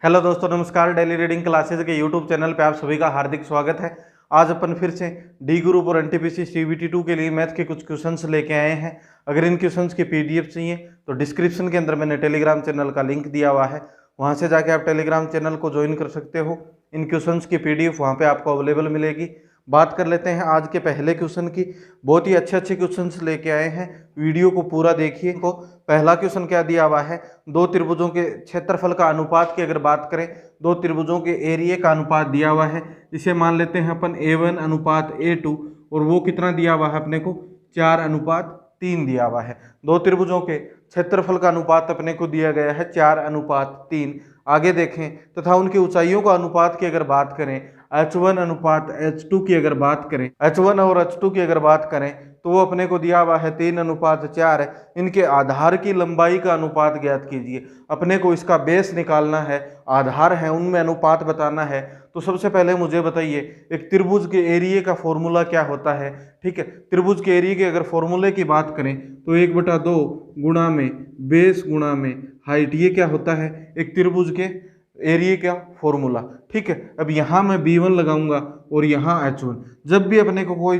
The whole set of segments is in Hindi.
हेलो दोस्तों, नमस्कार। डेली रीडिंग क्लासेस के यूट्यूब चैनल पे आप सभी का हार्दिक स्वागत है। आज अपन फिर से डी ग्रुप और एनटीपीसी सीबीटी 2 के लिए मैथ के कुछ क्वेश्चंस लेके आए हैं। अगर इन क्वेश्चंस की पीडीएफ चाहिए तो डिस्क्रिप्शन के अंदर मैंने टेलीग्राम चैनल का लिंक दिया हुआ है, वहां से जाके आप टेलीग्राम चैनल को ज्वाइन कर सकते हो। इन क्वेश्चंस की पीडीएफ वहां पे आपको अवेलेबल मिलेगी। बात कर लेते हैं आज के पहले क्वेश्चन की। बहुत ही अच्छे क्वेश्चंस लेके आए हैं, वीडियो को पूरा देखिए। को पहला क्वेश्चन क्या दिया हुआ है, दो त्रिभुजों के क्षेत्रफल का अनुपात की अगर बात करें, दो त्रिभुजों के एरिया का अनुपात दिया हुआ है। इसे मान लेते हैं अपन A1 अनुपात A2, और वो कितना दिया हुआ है अपने को, 4:3 दिया हुआ है। दो त्रिभुजों के क्षेत्रफल का अनुपात अपने को दिया गया है 4:3। आगे देखें, तथा उनकी ऊंचाइयों का अनुपात की अगर बात करें, H1 अनुपात H2 की अगर बात करें, H1 और H2 की अगर बात करें तो वो अपने को दिया हुआ है 3:4 है। इनके आधार की लंबाई का अनुपात ज्ञात कीजिए। अपने को इसका बेस निकालना है, आधार है उनमें अनुपात बताना है। तो सबसे पहले मुझे बताइए, एक त्रिभुज के एरिया का फॉर्मूला क्या होता है। ठीक है, त्रिभुज के एरिया के अगर फॉर्मूले की बात करें तो 1/2 गुणा में बेस गुणा में हाइट, ये क्या होता है, एक त्रिभुज के एरिया का फॉर्मूला। ठीक है, अब यहाँ मैं B1 लगाऊंगा और यहाँ H1। जब भी अपने को कोई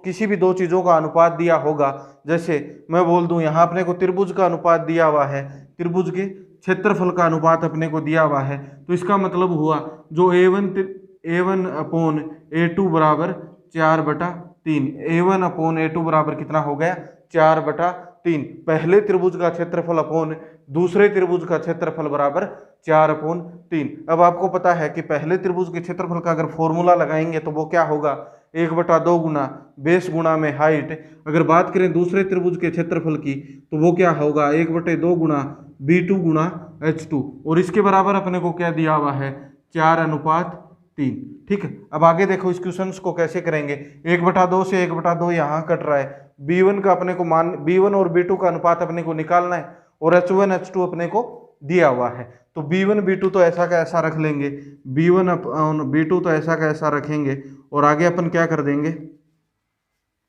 किसी भी दो चीज़ों का अनुपात दिया होगा, जैसे मैं बोल दूं यहाँ अपने को त्रिभुज का अनुपात दिया हुआ है, त्रिभुज के क्षेत्रफल का अनुपात अपने को दिया हुआ है, तो इसका मतलब हुआ जो A1 अपॉन A2 बराबर 4/3। A1 अपॉन A2 बराबर कितना हो गया, 4/3। पहले त्रिभुज का क्षेत्रफल अपॉन दूसरे त्रिभुज का क्षेत्रफल बराबर 4/3। अब आपको पता है कि पहले त्रिभुज के क्षेत्रफल का अगर फॉर्मूला लगाएंगे तो वो क्या होगा, 1/2 गुना बेस गुणा में हाइट। अगर बात करें दूसरे त्रिभुज के क्षेत्रफल की तो वो क्या होगा, 1/2 गुना B2 गुणा H2, और इसके बराबर अपने को क्या दिया हुआ है, 4:3। ठीक है, अब आगे देखो इस क्वेश्चन को कैसे करेंगे। 1/2 से 1/2 यहाँ कट रहा है। B1 का अपने को B1 और B2 का अनुपात अपने को निकालना है, और H1 H2 अपने को दिया हुआ है। तो B1 B2 तो ऐसा का ऐसा रख लेंगे, B1 B2 तो ऐसा का ऐसा रखेंगे, और आगे अपन क्या कर देंगे,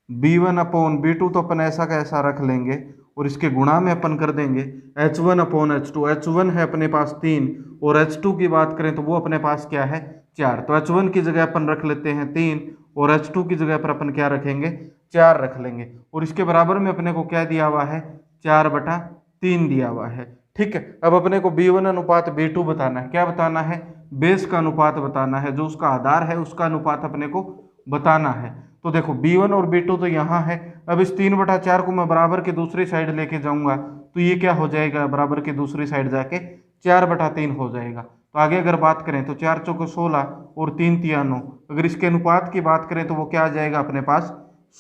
B1 अपॉन B2 तो अपन ऐसा का ऐसा रख लेंगे, और इसके गुणा में अपन कर देंगे H1 अपॉन H2। H1 है अपने पास 3, और H2 की बात करें तो वो अपने पास क्या है, 4। तो H1 की जगह अपन रख लेते हैं 3, और H2 की जगह पर अपन क्या रखेंगे, 4 रख लेंगे, और इसके बराबर में अपने को क्या दिया हुआ है, 4/3 दिया हुआ है। ठीक है, अब अपने को B1 अनुपात B2 बताना है। क्या बताना है, बेस का अनुपात बताना है, जो उसका आधार है उसका अनुपात अपने को बताना है। तो देखो B1 और B2 तो यहाँ है। अब इस 3/4 को मैं बराबर के दूसरी साइड लेके जाऊंगा तो ये क्या हो जाएगा, बराबर के दूसरी साइड जाके 4/3 हो जाएगा। तो आगे अगर बात करें तो 4 चौके 16 और 3 तिया 9। अगर इसके अनुपात की बात करें तो वो क्या आ जाएगा अपने पास,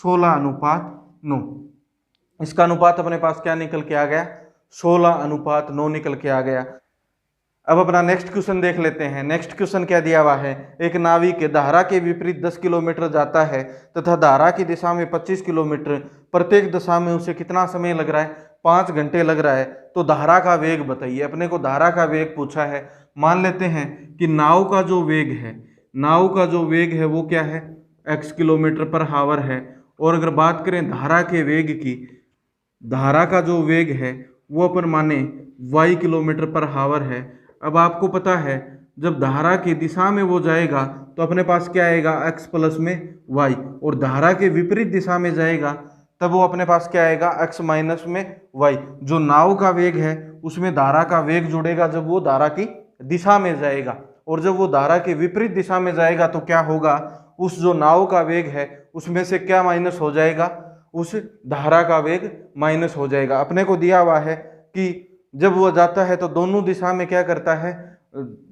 16:9। इसका अनुपात अपने पास क्या निकल के आ गया, 16:9 निकल के आ गया। अब अपना नेक्स्ट क्वेश्चन देख लेते हैं। नेक्स्ट क्वेश्चन क्या दिया हुआ है, एक नाविक धारा के विपरीत 10 किलोमीटर जाता है तथा धारा की दिशा में 25 किलोमीटर, प्रत्येक दिशा में उसे कितना समय लग रहा है, 5 घंटे लग रहा है। तो धारा का वेग बताइए। अपने को धारा का वेग पूछा है। मान लेते हैं कि नाव का जो वेग है, नाव का जो वेग है वो क्या है, x किलोमीटर/आवर है। और अगर बात करें धारा के वेग की, धारा का जो वेग है वो अपन माने y किलोमीटर/आवर है। अब आपको पता है जब धारा की दिशा में वो जाएगा तो अपने पास क्या आएगा, x प्लस में y, और धारा के विपरीत दिशा में जाएगा तब वो अपने पास क्या आएगा, x माइनस में y। जो नाव का वेग है उसमें धारा का वेग जुड़ेगा जब वो धारा की दिशा में जाएगा, और जब वो धारा के विपरीत दिशा में जाएगा तो क्या होगा, उस जो नाव का वेग है उसमें से क्या माइनस हो जाएगा, उस धारा का वेग माइनस हो जाएगा। अपने को दिया हुआ है कि जब वो जाता है तो दोनों दिशा में क्या करता है,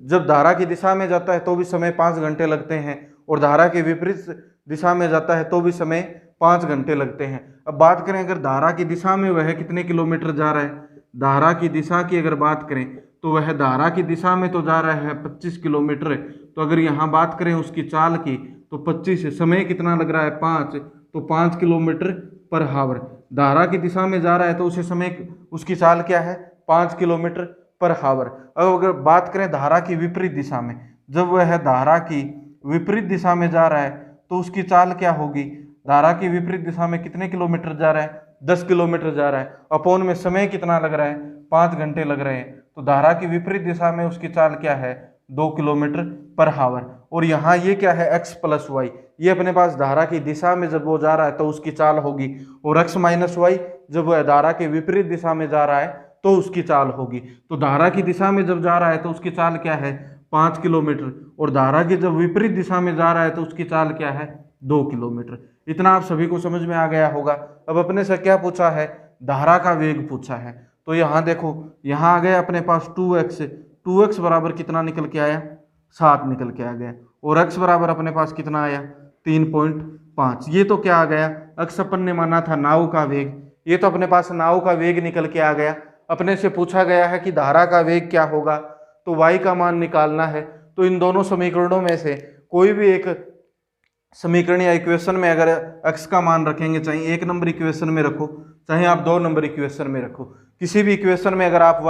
जब धारा की दिशा में जाता है तो भी समय 5 घंटे लगते हैं, और धारा के विपरीत दिशा में जाता है तो भी समय 5 घंटे लगते हैं। अब बात करें अगर धारा की दिशा में वह कितने किलोमीटर जा रहा है, धारा की दिशा की अगर बात करें तो वह धारा की दिशा में तो जा रहा है 25 किलोमीटर। तो अगर यहाँ बात करें उसकी चाल की तो 25, समय कितना लग रहा है, 5, तो 5 किलोमीटर/आवर। धारा की दिशा में जा रहा है तो उसे समय, उसकी चाल क्या है, 5 किलोमीटर/आवर। अब अगर बात करें धारा की विपरीत दिशा में, जब वह धारा की विपरीत दिशा में जा रहा है तो उसकी चाल क्या होगी, धारा की विपरीत दिशा में कितने किलोमीटर जा रहा है, 10 किलोमीटर जा रहा है। अपॉन में समय कितना लग रहा है, 5 घंटे लग रहे हैं। तो धारा की विपरीत दिशा में उसकी चाल क्या है, 2 किलोमीटर पर हावर। और यहाँ ये क्या है, x प्लस वाई, ये अपने पास धारा की दिशा में जब वो जा रहा है तो उसकी चाल होगी, और x माइनस वाई जब वह धारा के विपरीत दिशा में जा रहा है तो उसकी चाल होगी। तो धारा की दिशा में जब जा रहा है तो उसकी चाल क्या है, 5 किलोमीटर, और धारा की जब विपरीत दिशा में जा रहा है तो उसकी चाल क्या है, 2 किलोमीटर। इतना आप सभी को समझ में आ गया होगा। अब अपने से क्या पूछा है, धारा का वेग पूछा है। तो यहाँ देखो, यहाँ आ गया अपने पास 2x बराबर कितना निकल के आया, 7 निकल के आ गया, और x बराबर अपने पास कितना आया, 3.5। ये तो क्या आ गया, x अपन ने माना था नाव का वेग, ये तो अपने पास नाव का वेग निकल के आ गया। अपने से पूछा गया है कि धारा का वेग क्या होगा, तो y का मान निकालना है। तो इन दोनों समीकरणों में से कोई भी एक समीकरण या इक्वेशन में अगर x का मान रखेंगे, चाहे 1 नंबर इक्वेशन में रखो, चाहे आप 2 नंबर इक्वेशन में रखो, किसी भी इक्वेशन में अगर आप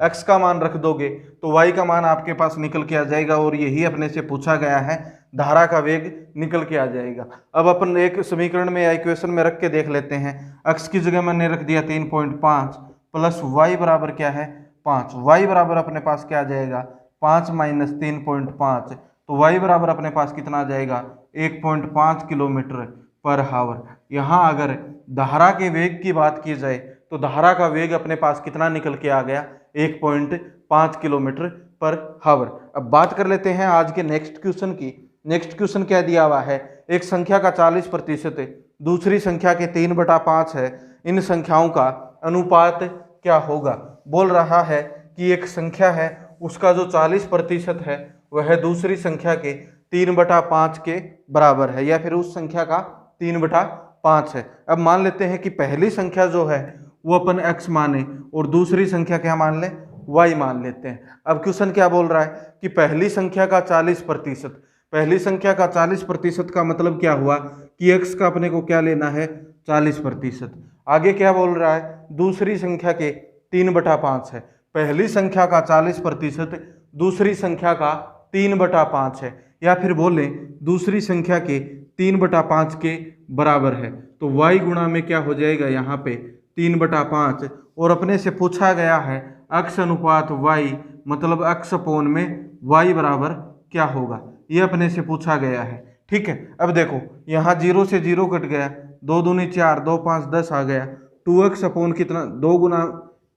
x का मान रख दोगे तो y का मान आपके पास निकल के आ जाएगा, और यही अपने से पूछा गया है, धारा का वेग निकल के आ जाएगा। अब अपन एक समीकरण में या इक्वेशन में रख के देख लेते हैं। x की जगह मैंने रख दिया 3.5 प्लस y बराबर क्या है, 5। y बराबर अपने पास क्या आ जाएगा, 5 माइनस 3.5, तो y बराबर अपने पास कितना आ जाएगा, 1.5 किलोमीटर पर हावर। यहाँ अगर धारा के वेग की बात की जाए तो धारा का वेग अपने पास कितना निकल के आ गया, 1.5 किलोमीटर पर हावर। अब बात कर लेते हैं आज के नेक्स्ट क्वेश्चन की। नेक्स्ट क्वेश्चन क्या दिया हुआ है, एक संख्या का 40% दूसरी संख्या के 3/5 है, इन संख्याओं का अनुपात क्या होगा। बोल रहा है कि एक संख्या है, उसका जो 40% है वह दूसरी संख्या के 3/5 के बराबर है, या फिर उस संख्या का 3/5 है। अब मान लेते हैं कि पहली संख्या जो है वो अपन x माने और दूसरी संख्या क्या मान ले, y मान लेते हैं। अब क्वेश्चन क्या बोल रहा है कि पहली संख्या का 40%, पहली संख्या का 40% का मतलब क्या हुआ कि x का अपने को क्या लेना है, 40%। आगे क्या बोल रहा है, दूसरी संख्या के 3/5 है, पहली संख्या का 40% दूसरी संख्या का 3/5 है, या फिर बोले दूसरी संख्या के 3/5 के बराबर है। तो y गुणा में क्या हो जाएगा, यहाँ पे 3/5, और अपने से पूछा गया है x अनुपात y, मतलब x अपोन में y बराबर क्या होगा, ये अपने से पूछा गया है। ठीक है, अब देखो यहाँ 0 से 0 कट गया, 2 दूनी 4, 2 5 10 आ गया, 2x अपोन कितना, 2 गुना,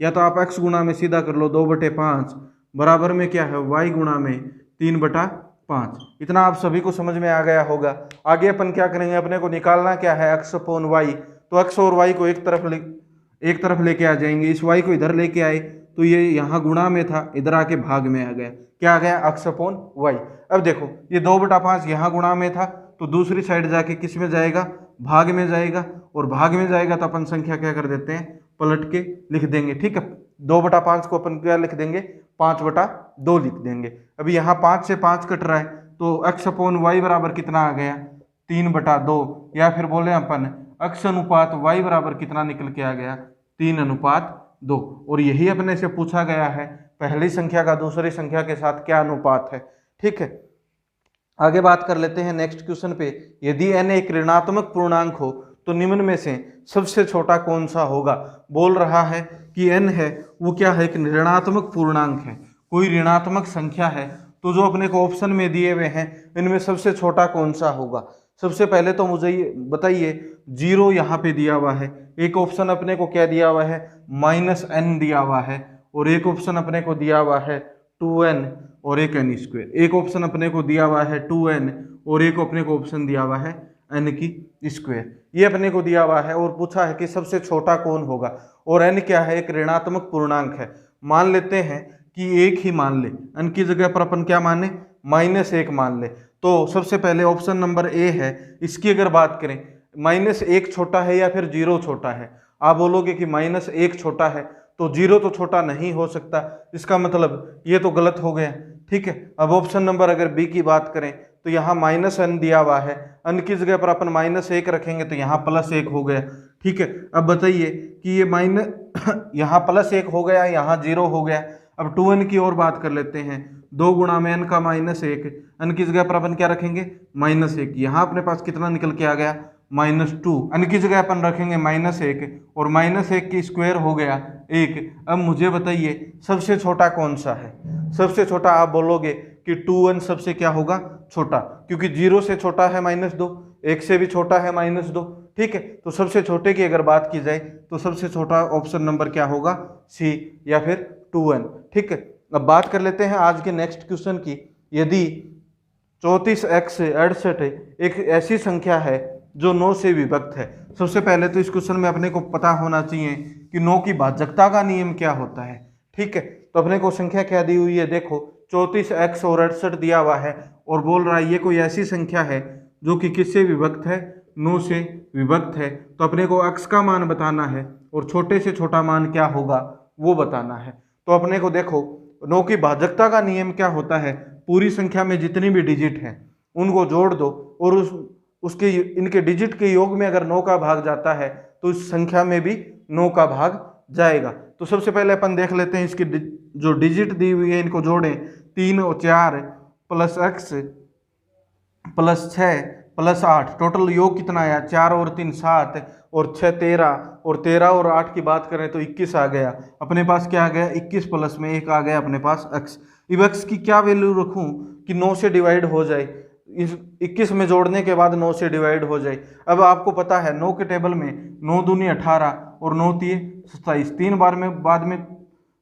या तो आप x गुना में सीधा कर लो, 2/5 बराबर में क्या है, y गुणा में 3/5। इतना आप सभी को समझ में आ गया होगा। आगे अपन क्या करेंगे, अपने को निकालना क्या है, x अपोन वाई। तो x और y को एक तरफ लेके आ जाएंगे, इस y को इधर लेके आए तो ये यहाँ गुणा में था, इधर आके भाग में आ गया, क्या आ गया, x अपोन वाई। अब देखो ये 2/5 यहाँ गुणा में था, तो दूसरी साइड जाके किस में जाएगा, भाग में जाएगा, और भाग में जाएगा तो अपन संख्या क्या कर देते हैं, पलट के लिख देंगे। ठीक है, 2/5 को अपन क्या लिख देंगे, 5/2 लिख देंगे। अभी यहाँ 5 से 5 कट रहा है, तो x अपोन वाई बराबर कितना आ गया, 3/2, या फिर बोले अपन x अनुपात y बराबर कितना निकल के आ गया, 3/2। और यही अपने से पूछा गया है, पहली संख्या का दूसरी संख्या के साथ क्या अनुपात है। ठीक है, आगे बात कर लेते हैं नेक्स्ट क्वेश्चन पे। यदि n एक ऋणात्मक पूर्णांक हो तो निम्न में से सबसे छोटा कौन सा होगा। बोल रहा है कि n है वो क्या है, एक ऋणात्मक पूर्णांक है, कोई ऋणात्मक संख्या है, तो जो अपने को ऑप्शन में दिए हुए हैं इनमें सबसे छोटा कौन सा होगा। सबसे पहले तो मुझे ये बताइए, 0 यहाँ पे दिया हुआ है, एक ऑप्शन अपने को क्या दिया हुआ है, -n दिया हुआ है, और एक ऑप्शन अपने को दिया हुआ है 2n और एक n², एक ऑप्शन अपने को दिया हुआ है 2n और एक अपने को ऑप्शन दिया हुआ है n²। ये अपने को दिया हुआ है और पूछा है कि सबसे छोटा कौन होगा, और n क्या है, एक ऋणात्मक पूर्णांक है। मान लेते हैं कि 1 ही मान ले, n की जगह पर अपन क्या माने, -1 मान ले। तो सबसे पहले ऑप्शन नंबर ए है, इसकी अगर बात करें, -1 छोटा है या फिर 0 छोटा है। आप बोलोगे कि -1 छोटा है तो 0 तो छोटा नहीं हो सकता, इसका मतलब ये तो गलत हो गया। ठीक है, अब ऑप्शन नंबर अगर बी की बात करें तो यहाँ -n दिया हुआ है, n की जगह पर अपन -1 रखेंगे तो यहाँ +1 हो गया। ठीक है, अब बताइए कि ये यहाँ +1 हो गया, यहाँ 0 हो गया। अब 2n की और बात कर लेते हैं, 2 गुणा में n का -1, n की जगह पर अपन क्या रखेंगे, -1, यहाँ अपने पास कितना निकल के आ गया, -2, n की जगह अपन रखेंगे -1 और -1 की स्क्वायर हो गया 1। अब मुझे बताइए सबसे छोटा कौन सा है। सबसे छोटा आप बोलोगे कि 2n सबसे क्या होगा छोटा, क्योंकि 0 से छोटा है -2, 1 से भी छोटा है -2। ठीक है, तो सबसे छोटे की अगर बात की जाए तो सबसे छोटा ऑप्शन नंबर क्या होगा, सी या फिर 2n। ठीक है, अब बात कर लेते हैं आज के नेक्स्ट क्वेश्चन की। यदि 34x 68 एक ऐसी संख्या है जो 9 से विभक्त है। सबसे पहले तो इस क्वेश्चन में अपने को पता होना चाहिए कि 9 की भाजकता का नियम क्या होता है। ठीक है, तो अपने को संख्या क्या दी हुई है, देखो 34x और 68 दिया हुआ है और बोल रहा है ये कोई ऐसी संख्या है जो कि किससे विभक्त है, 9 से विभक्त है। तो अपने को x का मान बताना है और छोटे से छोटा मान क्या होगा वो बताना है। तो अपने को देखो 9 की भाजकता का नियम क्या होता है, पूरी संख्या में जितनी भी डिजिट हैं उनको जोड़ दो और उसके इनके डिजिट के योग में अगर 9 का भाग जाता है तो उस संख्या में भी 9 का भाग जाएगा। तो सबसे पहले अपन देख लेते हैं इसकी जो डिजिट दी हुई है इनको जोड़ें। 3 और 4 plus x plus 6 plus 8, total योग कितना आया, 4 और 3 7 और 6 13 और 13 और 8 की बात करें तो 21 आ गया। अपने पास क्या आ गया, 21 प्लस में 1 आ गया अपने पास x। अब x की क्या वैल्यू रखूं कि 9 से डिवाइड हो जाए, इस 21 में जोड़ने के बाद 9 से डिवाइड हो जाए। अब आपको पता है 9 के टेबल में 9 दूनी 18 और 9 तिये 27, 3 बार में बाद में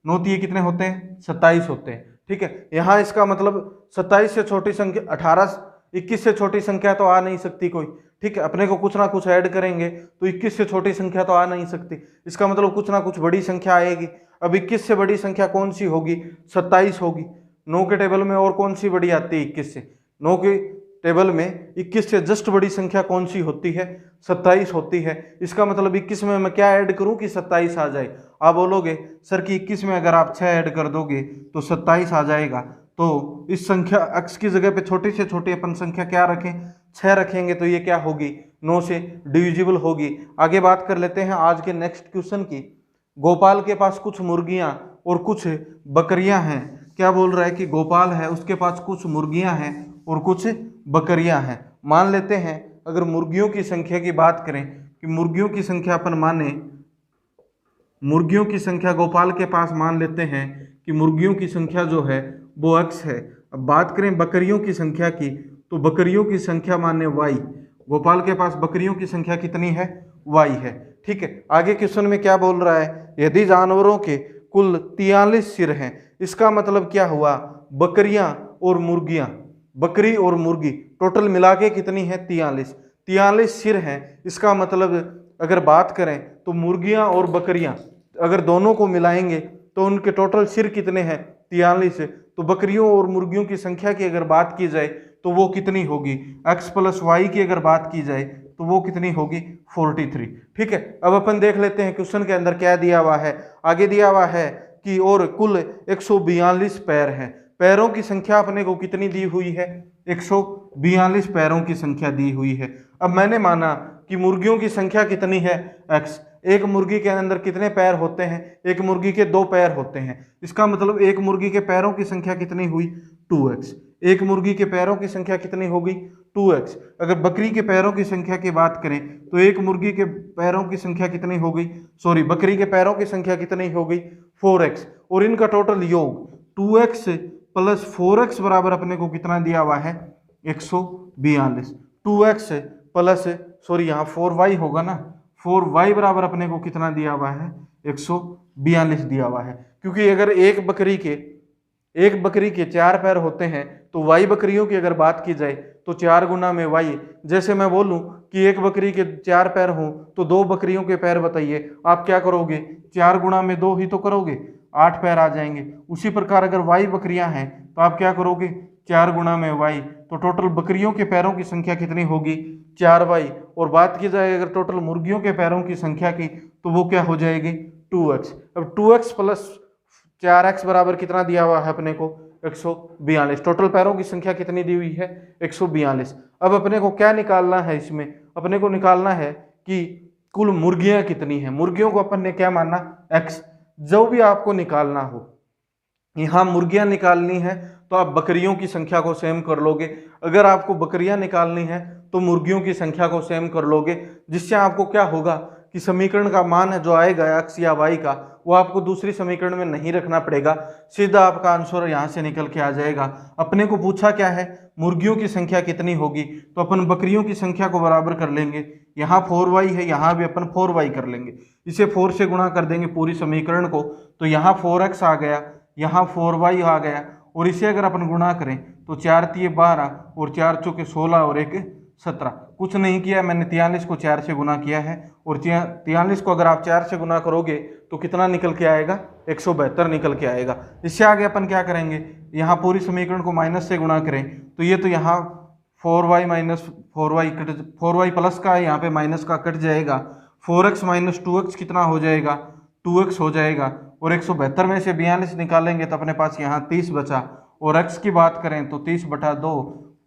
9 तिये कितने होते हैं, 27 होते हैं। ठीक है, यहाँ इसका मतलब 27 से छोटी संख्या 18 21 से छोटी संख्या तो आ नहीं सकती कोई। ठीक है, अपने को कुछ ना कुछ ऐड करेंगे तो 21 से छोटी संख्या तो आ नहीं सकती, इसका मतलब कुछ ना कुछ बड़ी संख्या आएगी। अब 21 से बड़ी संख्या कौन सी होगी, 27 होगी। 9 के टेबल में और कौन सी बड़ी आती है 21 से, 9 के टेबल में 21 से जस्ट बड़ी संख्या कौन सी होती है, 27 होती है। इसका मतलब 21 में मैं क्या ऐड करूं कि 27 आ जाए। आप बोलोगे सर कि 21 में अगर आप 6 ऐड कर दोगे तो 27 आ जाएगा। तो इस संख्या x की जगह पे छोटी से छोटी अपन संख्या क्या रखें, 6 रखेंगे तो ये क्या होगी, 9 से डिविजिबल होगी। आगे बात कर लेते हैं आज के नेक्स्ट क्वेश्चन की। गोपाल के पास कुछ मुर्गियां और कुछ बकरियां हैं। क्या बोल रहा है कि गोपाल है उसके पास कुछ मुर्गियां हैं और कुछ बकरियां हैं। मान लेते हैं अगर मुर्गियों की संख्या की बात करें कि मुर्गियों की संख्या अपन माने, मुर्गियों की संख्या गोपाल के पास मान लेते हैं कि मुर्गियों की संख्या जो है वो x है। अब बात करें बकरियों की संख्या की तो बकरियों की संख्या माने y। गोपाल के पास बकरियों की संख्या कितनी है, y है। ठीक है, आगे क्वेश्चन में क्या बोल रहा है, यदि जानवरों के कुल 43 सिर हैं। इसका मतलब क्या हुआ, बकरियां और मुर्गियां, बकरी और मुर्गी टोटल मिला के कितनी है, 43 सिर हैं। इसका मतलब अगर बात करें तो मुर्गियां और बकरियां अगर दोनों को मिलाएंगे तो उनके टोटल सिर कितने हैं, 43। तो बकरियों और मुर्गियों की संख्या की अगर बात की जाए तो वो कितनी होगी, x प्लस वाई की अगर बात की जाए तो वो कितनी होगी, 43। ठीक है, अब अपन देख लेते हैं क्वेश्चन के अंदर क्या दिया हुआ है। आगे दिया हुआ है कि और कुल 142 पैर हैं। पैरों की संख्या अपने को कितनी दी हुई है, 142 पैरों की संख्या दी हुई है। अब मैंने माना कि मुर्गियों की संख्या कितनी है, x। एक मुर्गी के अंदर कितने पैर होते हैं, एक मुर्गी के 2 पैर होते हैं। इसका मतलब एक मुर्गी के पैरों की संख्या कितनी हुई, 2x। एक मुर्गी के पैरों की संख्या कितनी होगी, 2x। अगर बकरी के पैरों की संख्या की बात करें तो एक मुर्गी के पैरों की संख्या कितनी हो गई, सॉरी बकरी के पैरों की संख्या कितनी हो गई, 4x। और इनका टोटल योग 2x प्लस 4x बराबर अपने को कितना दिया हुआ है, 142। 2x प्लस सॉरी यहाँ 4y होगा ना, 4y बराबर अपने को कितना दिया हुआ है, 142 दिया हुआ है। क्योंकि अगर एक बकरी के 4 पैर होते हैं तो y बकरियों की अगर बात की जाए तो 4 गुना में y। जैसे मैं बोलूं कि एक बकरी के 4 पैर हों तो 2 बकरियों के पैर बताइए, आप क्या करोगे, 4 गुना में 2 ही तो करोगे, 8 पैर आ जाएंगे। उसी प्रकार अगर y बकरियां हैं तो आप क्या करोगे, 4 गुना में y, तो टोटल बकरियों के पैरों की संख्या कितनी होगी, 4y। और बात की जाए अगर टोटल मुर्गियों के पैरों की संख्या की तो वो क्या हो जाएगी, 2x। अब 2x प्लस 4x बराबर कितना दिया हुआ है अपने को, 142। टोटल पैरों की संख्या कितनी दी हुई है, 142। अब अपने को क्या निकालना है, इसमें अपने को निकालना है कि कुल मुर्गियां कितनी हैं। मुर्गियों को अपन ने क्या माना, x। जो भी आपको निकालना हो, यहाँ मुर्गियां निकालनी है तो आप बकरियों की संख्या को सेम कर लोगे, अगर आपको बकरियां निकालनी है तो मुर्गियों की संख्या को सेम कर लोगे, जिससे आपको क्या होगा कि समीकरण का मान है जो आएगा x या y का, वो आपको दूसरी समीकरण में नहीं रखना पड़ेगा, सीधा आपका आंसर यहाँ से निकल के आ जाएगा। अपने को पूछा क्या है, मुर्गियों की संख्या कितनी होगी, तो अपन बकरियों की संख्या को बराबर कर लेंगे। यहाँ 4y है, यहाँ भी अपन 4y कर लेंगे, इसे 4 से गुणा कर देंगे पूरी समीकरण को, तो यहाँ 4x आ गया, यहाँ 4y आ गया, और इसे अगर अपन गुणा करें तो 4 तिये 12 और 4 चौके 16 और 1 17। कुछ नहीं किया मैंने, 43 को 4 से गुना किया है, और 43 को अगर आप 4 से गुना करोगे तो कितना निकल के आएगा, 172 निकल के आएगा। इससे आगे अपन क्या करेंगे, यहाँ पूरी समीकरण को माइनस से गुणा करें तो ये तो यहाँ 4y माइनस 4y प्लस का है, यहाँ पे माइनस का कट जाएगा, 4x माइनस 2x कितना हो जाएगा, 2x हो जाएगा, और 172 में से 42 निकालेंगे तो अपने पास यहाँ 30 बचा, और x की बात करें तो 30/2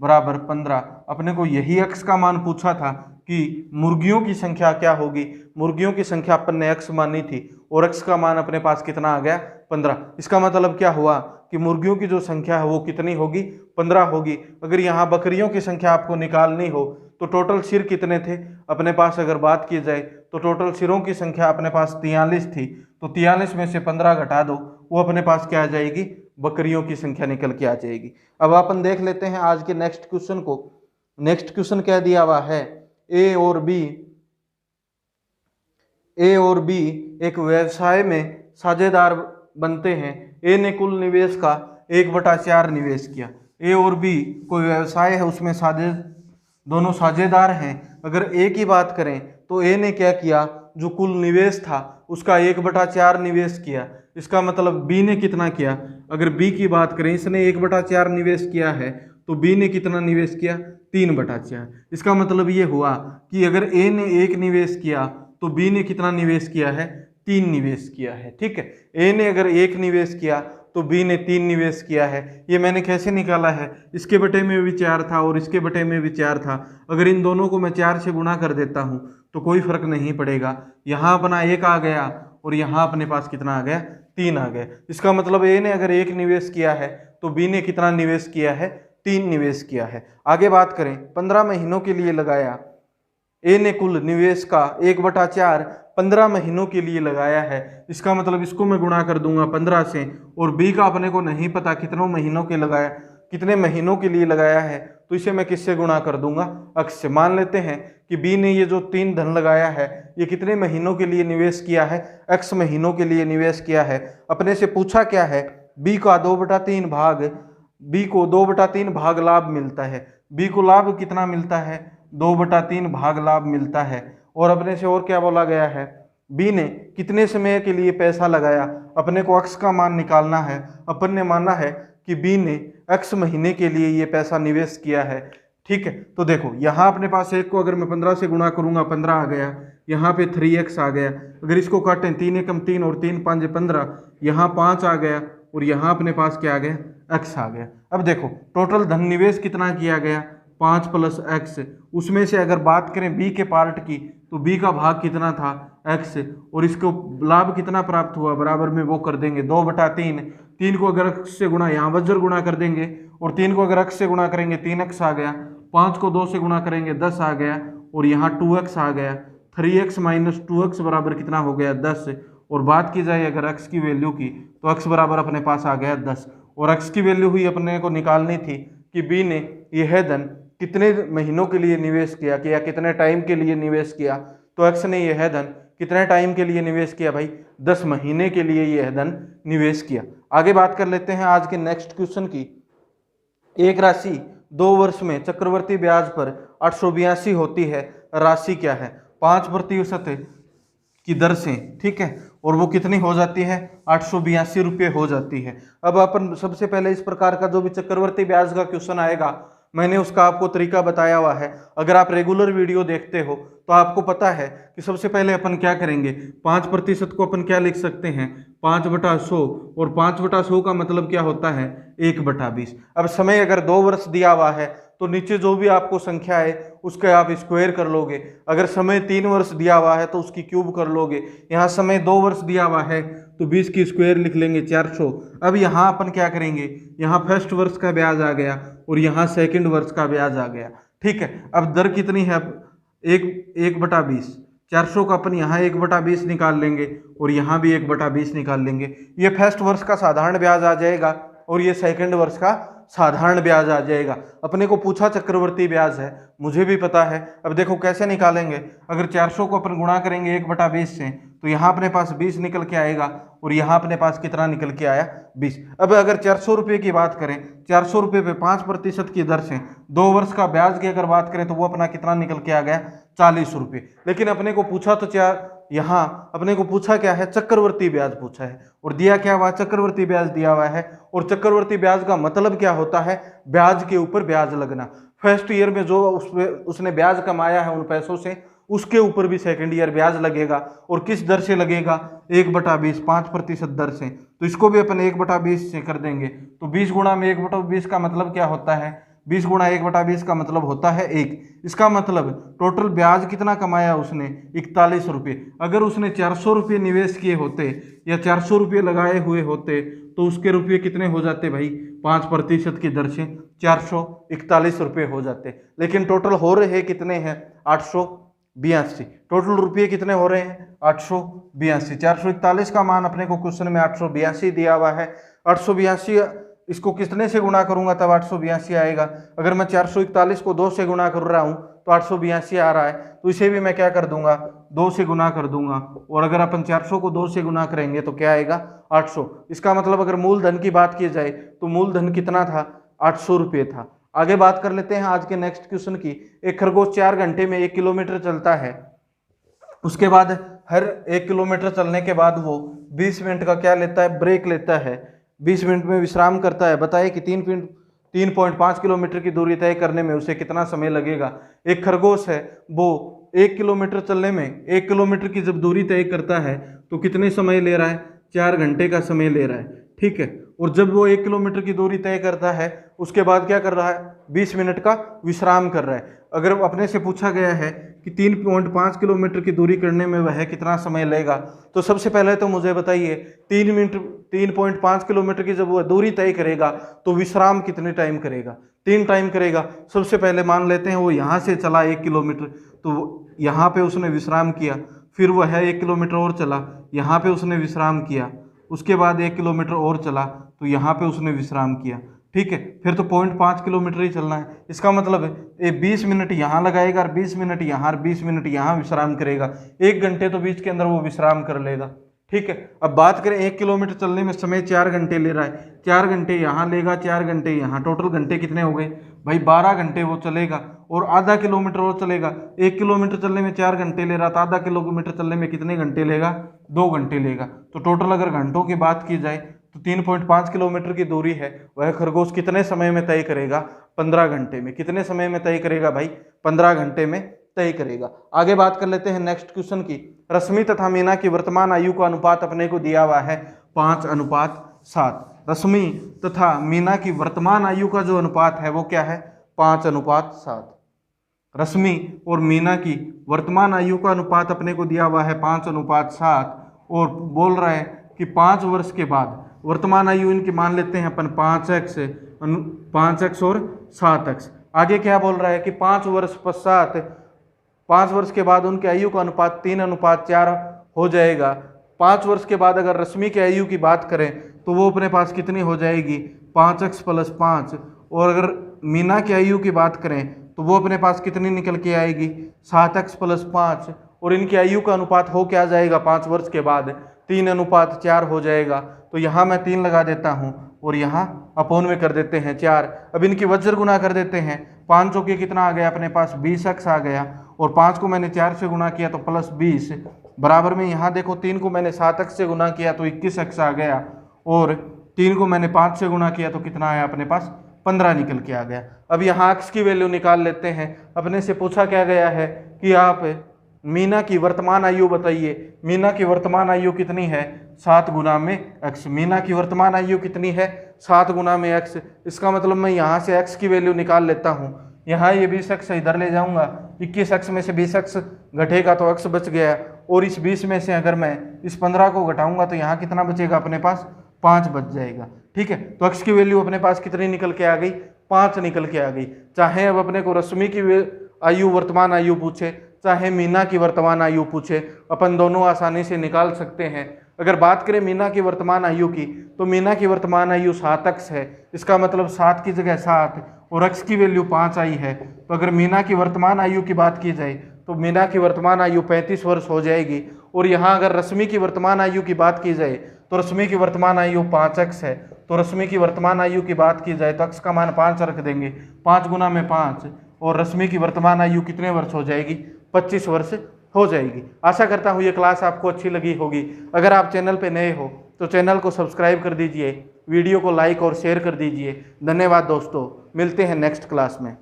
बराबर 15। अपने को यही x का मान पूछा था कि मुर्गियों की संख्या क्या होगी, मुर्गियों की संख्या अपन ने x मानी थी, और x का मान अपने पास कितना आ गया, 15। इसका मतलब क्या हुआ कि मुर्गियों की जो संख्या है वो कितनी होगी, 15 होगी। अगर यहाँ बकरियों की संख्या आपको निकालनी हो तो टोटल सिर कितने थे अपने पास, अगर बात की जाए तो टोटल सिरों की संख्या अपने पास 43 थी, तो 43 में से 15 घटा दो, वो अपने पास क्या आ जाएगी, बकरियों की संख्या निकल के आ जाएगी। अब अपन देख लेते हैं आज के नेक्स्ट क्वेश्चन को। नेक्स्ट क्वेश्चन क्या दिया हुआ है, ए और बी एक व्यवसाय में साझेदार बनते हैं। ए ने कुल निवेश का 1/4 निवेश किया। ए और बी कोई व्यवसाय है, उसमें दोनों साझेदार हैं। अगर ए की बात करें तो ए ने क्या किया, जो कुल निवेश था उसका 1/4 निवेश किया। इसका मतलब बी ने कितना किया, अगर बी की बात करें, इसने 1/4 निवेश किया है तो बी ने कितना निवेश किया, 3/4। इसका मतलब ये हुआ कि अगर ए ने 1 निवेश किया तो बी ने कितना निवेश किया है, 3 निवेश किया है। ठीक है, ए ने अगर 1 निवेश किया तो बी ने 3 निवेश किया है। ये मैंने कैसे निकाला है, इसके बटे में भी 4 था और इसके बटे में भी 4 था। अगर इन दोनों को मैं 4 से गुणा कर देता हूँ तो कोई फर्क नहीं पड़ेगा, यहाँ अपना 1 आ गया और यहाँ अपने पास कितना आ गया, 3 आ गया। इसका मतलब ए ने अगर 1 निवेश किया है तो बी ने कितना निवेश किया है, 3 निवेश किया है। आगे बात करें, 15 महीनों के लिए लगाया। ए ने कुल निवेश का 1/4 15 महीनों के लिए लगाया है। इसका मतलब इसको मैं गुणा कर दूंगा 15 से, और बी का अपने को नहीं पता कितनों महीनों के लगाया, कितने महीनों के लिए लगाया है, तो इसे मैं किससे गुणा कर दूंगा, x से। मान लेते हैं कि बी ने ये जो 3 धन लगाया है ये कितने महीनों के लिए निवेश किया है, x महीनों के लिए निवेश किया है। अपने से पूछा क्या है, बी का 2/3 भाग, बी को 2/3 भाग लाभ मिलता है। बी को लाभ कितना मिलता है, 2/3 भाग लाभ मिलता है। और अपने से और क्या बोला गया है, बी ने कितने समय के लिए पैसा लगाया, अपने को x का मान निकालना है। अपन ने माना है कि बी ने x महीने के लिए ये पैसा निवेश किया है। ठीक है, तो देखो यहाँ अपने पास 1 को अगर मैं 15 से गुणा करूंगा 15 आ गया, यहाँ पे 3x आ गया। अगर इसको काटें 3 एकम 3 और 3 5 15, यहाँ 5 आ गया और यहाँ अपने पास क्या आ गया, x आ गया। अब देखो टोटल धन निवेश कितना किया गया, 5 + x। उसमें से अगर बात करें b के पार्ट की तो b का भाग कितना था, x, और इसको लाभ कितना प्राप्त हुआ, बराबर में वो कर देंगे 2/3। 3 को अगर x से गुणा, यहाँ वज्र गुणा कर देंगे, और 3 को अगर x से गुणा करेंगे 3x आ गया। 5 को 2 से गुणा करेंगे 10 आ गया, और यहाँ 2x आ गया। 3x - 2x बराबर कितना हो गया, 10। और बात की जाए अगर x की वैल्यू की तो x बराबर अपने पास आ गया 10, और x की वैल्यू हुई अपने को निकालनी थी कि b ने यह धन कितने महीनों के लिए निवेश किया, कितने टाइम के लिए निवेश किया। तो x ने यह धन कितने टाइम के लिए निवेश किया भाई, 10 महीने के लिए यह धन निवेश किया। आगे बात कर लेते हैं आज के नेक्स्ट क्वेश्चन की। एक राशि 2 वर्ष में चक्रवर्ती ब्याज पर 882 होती है, राशि क्या है, 5% की दर से। ठीक है, और वो कितनी हो जाती है, 882 रुपये हो जाती है। अब अपन सबसे पहले इस प्रकार का जो भी चक्रवर्ती ब्याज का क्वेश्चन आएगा, मैंने उसका आपको तरीका बताया हुआ है। अगर आप रेगुलर वीडियो देखते हो तो आपको पता है कि सबसे पहले अपन क्या करेंगे, 5% को अपन क्या लिख सकते हैं, 5/100, और 5/100 का मतलब क्या होता है, 1/20। अब समय अगर 2 वर्ष दिया हुआ है तो नीचे जो भी आपको संख्या है उसके आप स्क्वायर कर लोगे। अगर समय 3 वर्ष दिया हुआ है तो उसकी क्यूब कर लोगे। यहाँ समय 2 वर्ष दिया हुआ है तो 20 की स्क्वायर लिख लेंगे, 400। अब यहाँ अपन क्या करेंगे, यहाँ फर्स्ट वर्ष का ब्याज आ गया और यहाँ सेकंड वर्ष का ब्याज आ गया। ठीक है, अब दर कितनी है, 1/20, 400 का अपन यहाँ 1/20 निकाल लेंगे और यहाँ भी 1/20 निकाल लेंगे। ये फर्स्ट वर्ष का साधारण ब्याज आ जाएगा और ये सेकंड वर्ष का साधारण ब्याज आ जाएगा। अपने को पूछा चक्रवर्ती ब्याज है, मुझे भी पता है। अब देखो कैसे निकालेंगे। अगर 400 को अपन गुणा करेंगे 1/20 से तो यहाँ अपने पास 20 निकल के आएगा और यहाँ अपने पास कितना निकल के आया 20। अब अगर 400 रुपये की बात करें, 400 रुपये पे 5% की दर से 2 वर्ष का ब्याज की अगर बात करें तो वो अपना कितना निकल के आ गया 40 रुपये। लेकिन अपने को पूछा तो यहाँ अपने को पूछा क्या है, चक्रवर्ती ब्याज पूछा है और दिया क्या हुआ, चक्रवर्ती ब्याज दिया हुआ है। और चक्रवर्ती ब्याज का मतलब क्या होता है, ब्याज के ऊपर ब्याज लगना। फर्स्ट ईयर में जो उसने ब्याज कमाया है उन पैसों से, उसके ऊपर भी सेकंड ईयर ब्याज लगेगा। और किस दर से लगेगा, 1/20, 5% दर से। तो इसको भी अपन 1/20 से कर देंगे तो 20 गुणा में 1/20 का मतलब क्या होता है, 20 गुणा 1/20 का मतलब होता है 1। इसका मतलब टोटल ब्याज कितना कमाया उसने, 41 रुपये। अगर उसने 400 रुपये निवेश किए होते या 400 रुपये लगाए हुए होते तो उसके रुपये कितने हो जाते भाई, 5% की दर से 441 रुपये हो जाते। लेकिन टोटल हो रहे कितने हैं, 882। टोटल रुपये कितने हो रहे हैं, 882। 441 का मान अपने को क्वेश्चन में 882 दिया हुआ है। 882 इसको कितने से गुणा करूंगा तब 882 आएगा। अगर मैं 441 को 2 से गुणा कर रहा हूं तो 882 आ रहा है, तो इसे भी मैं क्या कर दूंगा, 2 से गुणा कर दूंगा। और अगर अपन 400 को 2 से गुणा करेंगे तो क्या आएगा, 800। इसका मतलब अगर मूलधन की बात की जाए तो मूलधन कितना था, 800 रुपये था। आगे बात कर लेते हैं आज के नेक्स्ट क्वेश्चन की। एक खरगोश 4 घंटे में 1 किलोमीटर चलता है। उसके बाद हर 1 किलोमीटर चलने के बाद वो 20 मिनट का क्या लेता है, ब्रेक लेता है। 20 मिनट में विश्राम करता है। बताइए कि 3.5 किलोमीटर की दूरी तय करने में उसे कितना समय लगेगा। एक खरगोश है, वो 1 किलोमीटर चलने में 1 किलोमीटर की जब दूरी तय करता है तो कितने समय ले रहा है, 4 घंटे का समय ले रहा है। ठीक है। और जब वो 1 किलोमीटर की दूरी तय करता है उसके बाद क्या कर रहा है, 20 मिनट का विश्राम कर रहा है। अगर अपने से पूछा गया है कि 3.5 किलोमीटर की दूरी करने में वह कितना समय लेगा, तो सबसे पहले तो मुझे बताइए 3.5 किलोमीटर की जब वो दूरी तय करेगा तो विश्राम कितने टाइम करेगा, 3 टाइम करेगा। सबसे पहले मान लेते हैं वो यहाँ से चला 1 किलोमीटर, तो यहाँ पे उसने विश्राम किया। फिर वह 1 किलोमीटर और चला, यहाँ पे उसने विश्राम किया। उसके बाद 1 किलोमीटर और चला तो यहाँ पे उसने विश्राम किया। ठीक है। फिर तो 0.5 किलोमीटर ही चलना है। इसका मतलब है 20 मिनट यहाँ लगाएगा और 20 मिनट यहाँ और 20 मिनट यहाँ विश्राम करेगा। 1 घंटे तो बीच के अंदर वो विश्राम कर लेगा। ठीक है। अब बात करें 1 किलोमीटर चलने में समय 4 घंटे ले रहा है, 4 घंटे यहाँ लेगा, 4 घंटे यहाँ, टोटल घंटे कितने हो गए भाई, 12 घंटे वो चलेगा। और आधा किलोमीटर और चलेगा। 1 किलोमीटर चलने में 4 घंटे ले रहा था, आधा किलोमीटर चलने में कितने घंटे लेगा, 2 घंटे लेगा। तो टोटल अगर घंटों की बात की जाए तो 3.5 किलोमीटर की दूरी है, वह खरगोश कितने समय में तय करेगा, 15 घंटे में। कितने समय में तय करेगा भाई, 15 घंटे में तय करेगा। आगे बात कर लेते हैं नेक्स्ट क्वेश्चन की। रश्मि तथा मीना की वर्तमान आयु का अनुपात अपने को दिया हुआ है 5:7। रश्मि तथा मीना की वर्तमान आयु का जो अनुपात है वो क्या है, 5:7। रश्मि और मीना की वर्तमान आयु का अनुपात अपने को दिया हुआ है 5:7 और बोल रहा है कि 5 वर्ष के बाद वर्तमान आयु इनकी मान लेते हैं अपन 5x और 7x। आगे क्या बोल रहा है कि 5 वर्ष पश्चात, 5 वर्ष के बाद उनके आयु का अनुपात 3:4 हो जाएगा। 5 वर्ष के बाद अगर रश्मि की आयु की बात करें तो वो अपने पास कितनी हो जाएगी, 5x + 5। और अगर मीना की आयु की बात करें तो वो अपने पास कितनी निकल के आएगी, 7x + 5। और इनकी आयु का अनुपात हो क्या जाएगा 5 वर्ष के बाद, 3:4 हो जाएगा। तो यहाँ मैं 3 लगा देता हूँ और यहाँ अपोन में कर देते हैं 4। अब इनकी वज्र गुना कर देते हैं। 5 चौके कितना आ गया अपने पास, 20x आ गया। और 5 को मैंने 4 से गुना किया तो +20 बराबर में, यहाँ देखो 3 को मैंने 7x से गुना किया तो 21x आ गया। और 3 को मैंने 5 से गुना किया तो कितना आया अपने पास, 15 निकल के आ गया। अब यहाँ x की वैल्यू निकाल लेते हैं। अपने से पूछा क्या गया है कि आप मीना की वर्तमान आयु बताइए। मीना की वर्तमान आयु कितनी है, 7 गुना में x। मीना की वर्तमान आयु कितनी है, 7 गुना में x। इसका मतलब मैं यहाँ से x की वैल्यू निकाल लेता हूँ। यहाँ ये 20x इधर ले जाऊँगा, 21x में से 20x घटेगा तो x बच गया। और इस 20 में से अगर मैं इस 15 को घटाऊंगा तो यहाँ कितना बचेगा अपने पास, 5 बच जाएगा। ठीक है। तो x की वैल्यू अपने पास कितनी निकल के आ गई, 5 निकल के आ गई। चाहे अब अपने को रश्मि की आयु वर्तमान आयु पूछे, चाहे मीना की वर्तमान आयु पूछे, अपन दोनों आसानी से निकाल सकते हैं। अगर बात करें मीना की वर्तमान आयु की, तो मीना की वर्तमान आयु 7x है। इसका मतलब 7 की जगह 7 और x की वैल्यू 5 आई है। तो अगर मीना की वर्तमान आयु की बात की जाए तो मीना की वर्तमान आयु 35 वर्ष हो जाएगी। और यहाँ अगर रश्मि की वर्तमान आयु की बात की जाए तो रश्मि की वर्तमान आयु 5x है। तो रश्मि की वर्तमान आयु की बात की जाए तो x का मान 5 रख देंगे, 5 गुना में 5, और रश्मि की वर्तमान आयु कितने वर्ष हो जाएगी? 25 वर्ष हो जाएगी। आशा करता हूँ ये क्लास आपको अच्छी लगी होगी। अगर आप चैनल पे नए हो तो चैनल को सब्सक्राइब कर दीजिए, वीडियो को लाइक और शेयर कर दीजिए। धन्यवाद दोस्तों, मिलते हैं नेक्स्ट क्लास में।